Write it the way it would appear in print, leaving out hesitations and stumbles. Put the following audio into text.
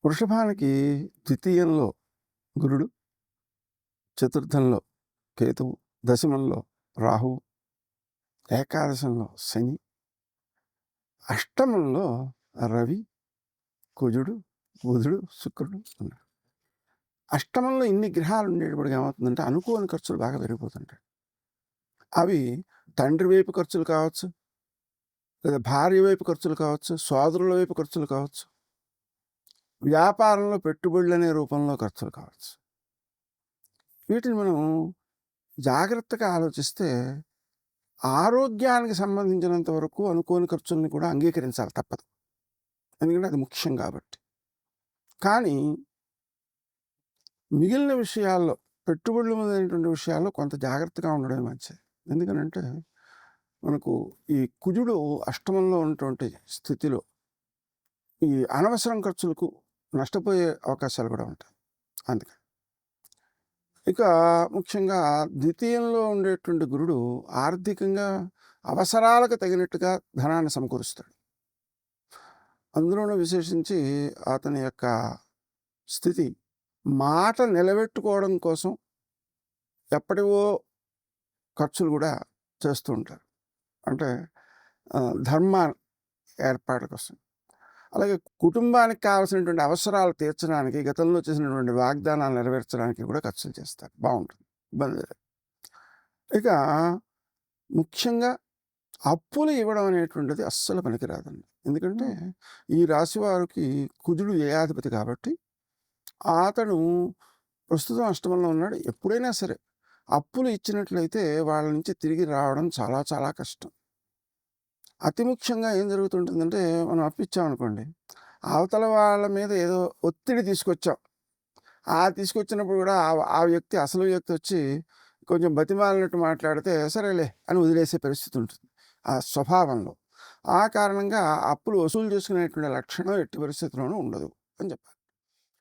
వృషభానికి ద్వితీయంలో గురుడు, చతుర్థంలో కేతువు, దశమంలో రాహువు, ఏకాదశంలో శని, అష్టమంలో రవి, కుజుడు, బుధుడు, శుక్రుడు ఉన్నారు. అష్టమంలో ఇన్ని గ్రహాలు ఉండేటప్పటికి ఏమవుతుందంటే అనుకోని ఖర్చులు బాగా పెరిగిపోతుంటాయి. అవి తండ్రి వైపు ఖర్చులు కావచ్చు, లేదా భార్య వైపు ఖర్చులు కావచ్చు, సోదరుల వైపు ఖర్చులు కావచ్చు, వ్యాపారంలో పెట్టుబడులు అనే రూపంలో ఖర్చులు కావచ్చు. వీటిని మనం జాగ్రత్తగా ఆలోచిస్తే ఆరోగ్యానికి సంబంధించినంత వరకు అనుకోని ఖర్చుల్ని కూడా అంగీకరించాలి, తప్పదు. ఎందుకంటే అది ముఖ్యం కాబట్టి. కానీ మిగిలిన విషయాల్లో, పెట్టుబడుల మొదలైనటువంటి విషయాల్లో కొంత జాగ్రత్తగా ఉండడమే మంచిది. ఎందుకనంటే మనకు ఈ కుజుడు అష్టమంలో ఉన్నటువంటి స్థితిలో ఈ అనవసరం ఖర్చులకు నష్టపోయే అవకాశాలు కూడా ఉంటాయి. అందుకని ఇక ముఖ్యంగా ద్వితీయంలో ఉండేటువంటి గురుడు ఆర్థికంగా అవసరాలకు తగినట్టుగా ధనాన్ని సమకూరుస్తాడు. అందులోనూ విశేషించి అతని యొక్క స్థితి మాట నిలబెట్టుకోవడం కోసం ఎప్పటివో ఖర్చులు కూడా చేస్తూ ఉంటారు. అంటే ధర్మ ఏర్పాటు కోసం, అలాగే కుటుంబానికి కావాల్సినటువంటి అవసరాలు తీర్చడానికి, గతంలో చేసినటువంటి వాగ్దానాలు నెరవేర్చడానికి కూడా ఖర్చులు చేస్తారు. బాగుంటుంది, ఇబ్బంది లేదు. ఇక ముఖ్యంగా అప్పులు ఇవ్వడం అనేటువంటిది అస్సలు పనికిరాదండి. ఎందుకంటే ఈ రాశి వారికి కుజుడు వ్యయాధిపతి కాబట్టి అతను ప్రస్తుతం అష్టమంలో ఉన్నాడు. ఎప్పుడైనా సరే అప్పులు ఇచ్చినట్లయితే వాళ్ళ నుంచి తిరిగి రావడం చాలా చాలా కష్టం. అతి ముఖ్యంగా ఏం జరుగుతుంటుందంటే, మనం అప్పిచ్చామనుకోండి, అవతల వాళ్ళ మీద ఏదో ఒత్తిడి తీసుకొచ్చాం. తీసుకొచ్చినప్పుడు కూడా ఆ వ్యక్తి, అసలు వ్యక్తి వచ్చి కొంచెం బతిమాలినట్టు మాట్లాడితే సరేలే అని వదిలేసే పరిస్థితి ఉంటుంది ఆ స్వభావంలో. ఆ కారణంగా అప్పులు వసూలు చేసుకునేటువంటి లక్షణం ఎట్టి పరిస్థితిలోనూ ఉండదు అని చెప్పాలి.